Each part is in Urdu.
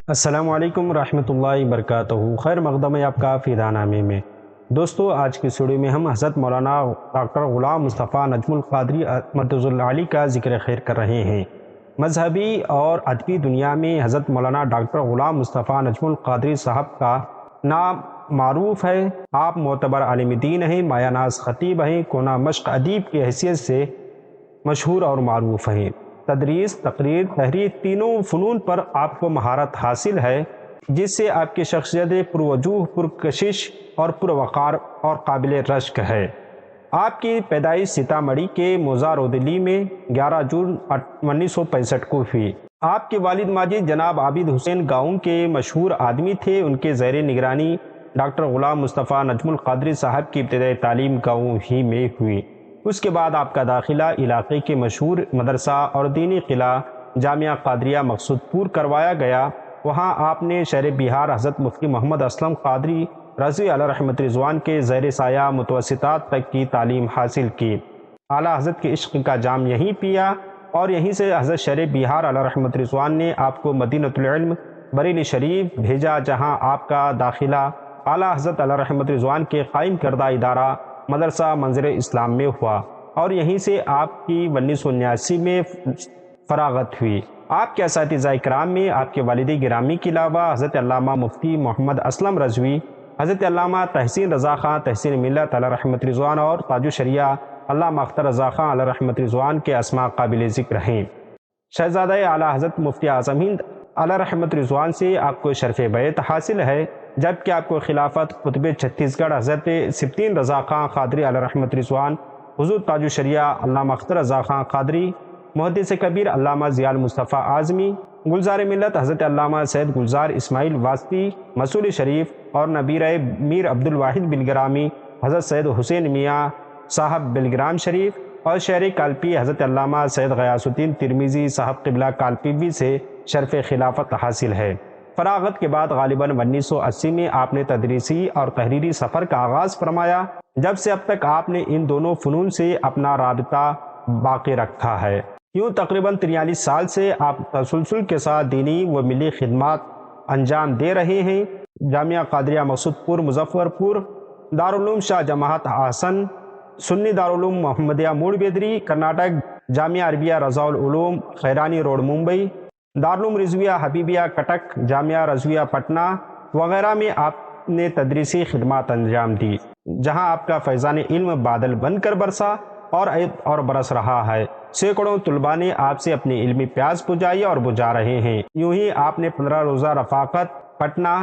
السلام علیکم ورحمۃ اللہ وبرکاتہ۔ خیر مقدم ہے آپ کا فی نامے میں۔ دوستو، آج کی ویڈیو میں ہم حضرت مولانا ڈاکٹر غلام مصطفیٰ نجم القادری مدظ العالی کا ذکر خیر کر رہے ہیں۔ مذہبی اور ادبی دنیا میں حضرت مولانا ڈاکٹر غلام مصطفیٰ نجم القادری صاحب کا نام معروف ہے۔ آپ معتبر عالم دین ہیں، مایہ ناز خطیب ہیں، کونا مشق ادیب کی حیثیت سے مشہور اور معروف ہیں۔ تدریس، تقریر، تحریر تینوں فنون پر آپ کو مہارت حاصل ہے، جس سے آپ کی شخصیت پروجوہ، پرکشش اور پروقار اور قابل رشک ہے۔ آپ کی پیدائش سیتامڑھی کے موزہ رودلی میں 11 جون 1965 کو ہوئی۔ آپ کے والد ماجد جناب عابد حسین گاؤں کے مشہور آدمی تھے۔ ان کے زیر نگرانی ڈاکٹر غلام مصطفیٰ نجم القادری صاحب کی ابتدائی تعلیم گاؤں ہی میں ہوئی۔ اس کے بعد آپ کا داخلہ علاقے کے مشہور مدرسہ اور دینی قلعہ جامعہ قادریہ مقصود پور کروایا گیا۔ وہاں آپ نے شہر بہار حضرت مفتی محمد اسلم قادری رضوی علیہ رحمت رضوان کے زیر سایہ متوسطات تک کی تعلیم حاصل کی۔ اعلیٰ حضرت کے عشق کا جام یہیں پیا اور یہیں سے حضرت شہر بہار علیہ رحمت رضوان نے آپ کو مدینۃ العلم بریلی شریف بھیجا، جہاں آپ کا داخلہ اعلیٰ حضرت علیہ رحمت رضوان کے قائم کردہ ادارہ مدرسہ منظر اسلام میں ہوا اور یہیں سے آپ کی 1979 میں فراغت ہوئی۔ آپ کے اساتذہ کرام میں آپ کے والد گرامی کے علاوہ حضرت علامہ مفتی محمد اسلم رضوی، حضرت علامہ تحسین رضا خان تحسین ملت علیہ رحمت رضوان اور تاج الشریعہ علامہ اختر رضا خان علیہ رحمت رضوان کے اسماء قابل ذکر ہیں۔ شہزادہ اعلیٰ حضرت مفتی اعظم ہند علیہ رحمت رضوان سے آپ کو شرف بیعت حاصل ہے، جبکہ آپ کو خلافت قطب چھتیس گڑھ حضرت سبطین رضا خان قادری علیہ رحمت رضوان، حضور تاج الشریعہ علامہ اختر رضا خان قادری، محدث کبیر علامہ ضیاء المصطفیٰ اعظمی، گلزار ملت حضرت علامہ سید گلزار اسماعیل واسطی مسول شریف اور نبیر میر عبد الواحد بلگرامی حضرت سید حسین میاں صاحب بلگرام شریف اور شہر کالپی حضرت علامہ سید غیاث الدین ترمیزی صاحب قبلہ کالپیوی سے شرف خلافت حاصل ہے۔ فراغت کے بعد غالباً 1980 میں آپ نے تدریسی اور تحریری سفر کا آغاز فرمایا، جب سے اب تک آپ نے ان دونوں فنون سے اپنا رابطہ باقی رکھا ہے۔ یوں تقریباً 43 سال سے آپ تسلسل کے ساتھ دینی و ملی خدمات انجام دے رہے ہیں۔ جامعہ قادریہ مقصود پور مظفر پور، دارالعلوم شاہ جماعت احسن، سنی دارالعلوم محمدیہ موڑ بیدری کرناٹک، جامعہ عربیہ رضا العلوم خیرانی روڈ ممبئی، دارالعلوم رضویہ حبیبیہ کٹک، جامعہ رضویہ پٹنہ وغیرہ میں آپ نے تدریسی خدمات انجام دی، جہاں آپ کا فیضان علم بادل بن کر برسا اور برس رہا ہے۔ سینکڑوں طلباء نے آپ سے اپنی علمی پیاس بجھائی اور بجھا رہے ہیں۔ یوں ہی آپ نے 15 روزہ رفاقت پٹنہ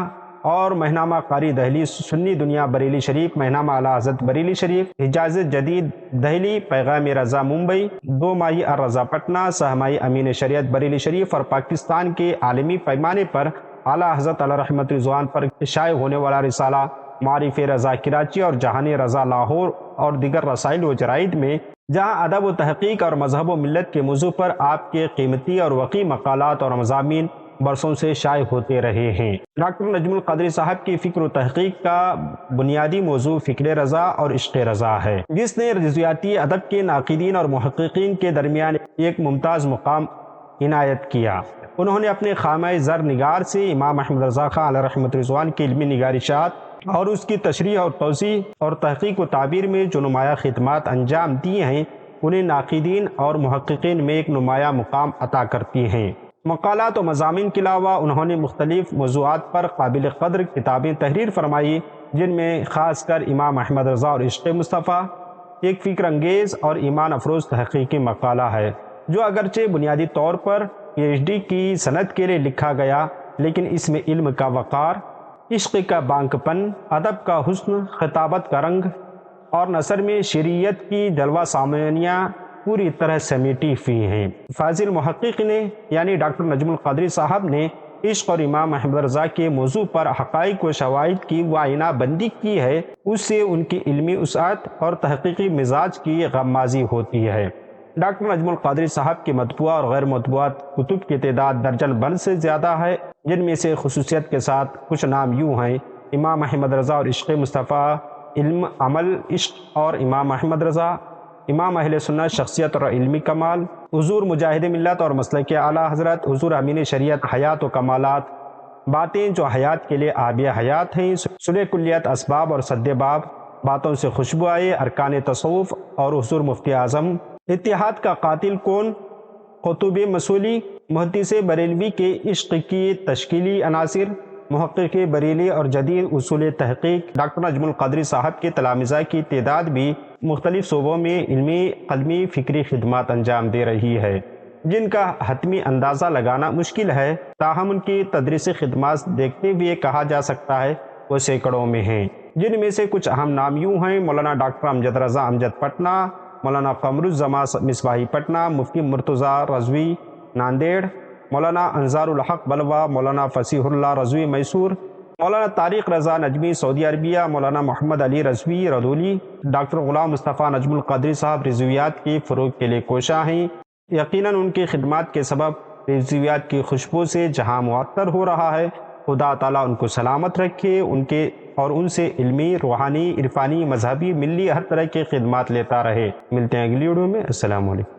اور ماہنامہ قاری دہلی سنی دنیا بریلی شریف، ماہنامہ اعلیٰ حضرت بریلی شریف، حجاز جدید دہلی، پیغام رضا ممبئی، 2 ماہی الرضا پٹنہ، سہ ماہی امین شریعت بریلی شریف اور پاکستان کے عالمی پیمانے پر اعلیٰ حضرت علیہ رحمت رضوان پر شائع ہونے والا رسالہ معارف رضا کراچی اور جہان رضا لاہور اور دیگر رسائل و جرائد میں، جہاں ادب و تحقیق اور مذہب و ملت کے موضوع پر آپ کے قیمتی اور وقی مقالات اور مضامین برسوں سے شائع ہوتے رہے ہیں۔ ڈاکٹر نجم القادری صاحب کی فکر و تحقیق کا بنیادی موضوع فکر رضا اور عشق رضا ہے، جس نے رضویاتی ادب کے ناقدین اور محققین کے درمیان ایک ممتاز مقام عنایت کیا۔ انہوں نے اپنے خامہ زر نگار سے امام احمد رضا خان علیہ رحمت رضوان کی علمی نگارشات اور اس کی تشریح اور توضیح اور تحقیق و تعبیر میں جو نمایاں خدمات انجام دیے ہیں، انہیں ناقدین اور محققین میں ایک نمایاں مقام عطا کرتی ہیں۔ مقالات و مضامین کے علاوہ انہوں نے مختلف موضوعات پر قابل قدر کتابیں تحریر فرمائی، جن میں خاص کر امام احمد رضا اور عشق مصطفیٰ ایک فکر انگیز اور ایمان افروز تحقیقی مقالہ ہے، جو اگرچہ بنیادی طور پر PhD کی سند کے لیے لکھا گیا، لیکن اس میں علم کا وقار، عشق کا بانک پن، ادب کا حسن، خطابت کا رنگ اور نثر میں شعریت کی جلوہ سامانیہ پوری طرح سمیٹی ہوئی ہیں۔ فاضل محقق نے یعنی ڈاکٹر نجم القادری صاحب نے عشق اور امام احمد رضا کے موضوع پر حقائق و شواہد کی معائنہ بندی کی ہے، اس سے ان کی علمی وسعت اور تحقیقی مزاج کی غمازی ہوتی ہے۔ ڈاکٹر نجم القادری صاحب کی مطبوعہ اور غیر مطبوعہ کتب کی تعداد درجن بند سے زیادہ ہے، جن میں سے خصوصیت کے ساتھ کچھ نام یوں ہیں: امام احمد رضا اور عشق مصطفیٰ، علم عمل عشق اور امام احمد رضا، امام اہل سنت شخصیت اور علمی کمال، حضور مجاہد ملت اور مسلک اعلیٰ حضرت حضور امین شریعت حیات و کمالات، باتیں جو حیات کے لیے آبیہ حیات ہیں، صلح کلیت اسباب اور سد باب، باتوں سے خوشبو آئے، ارکان تصوف اور حضور مفتی اعظم، اتحاد کا قاتل کون، قطب مسولی، محدث بریلوی کے عشق کی تشکیلی عناصر، محقق بریلی اور جدید اصول تحقیق۔ ڈاکٹر نجم القادری صاحب کے تلامذہ کی تعداد بھی مختلف شعبوں میں علمی، قلمی، فکری خدمات انجام دے رہی ہے، جن کا حتمی اندازہ لگانا مشکل ہے، تاہم ان کی تدریسی خدمات دیکھتے ہوئے کہا جا سکتا ہے وہ سینکڑوں میں ہیں، جن میں سے کچھ اہم نام یوں ہیں: مولانا ڈاکٹر امجد رضا امجد پٹنہ، مولانا قمر الزمان مصباحی پٹنہ، مفتی مرتضیٰ رضوی ناندیڑ، مولانا انظار الحق بلوا، مولانا فصیح اللہ رضوی میسور، مولانا طارق رضا نجمی سعودی عربیہ، مولانا محمد علی رضوی ردولی۔ ڈاکٹر غلام مصطفیٰ نجم القادری صاحب رضویات کے فروغ کے لیے کوشاں ہیں۔ یقیناً ان کی خدمات کے سبب رضویات کی خوشبو سے جہاں معطر ہو رہا ہے۔ خدا تعالیٰ ان کو سلامت رکھے، ان سے علمی، روحانی، عرفانی، مذہبی، ملی ہر طرح کی خدمات لیتا رہے۔ ملتے ہیں اگلی ویڈیو میں۔ السلام علیکم۔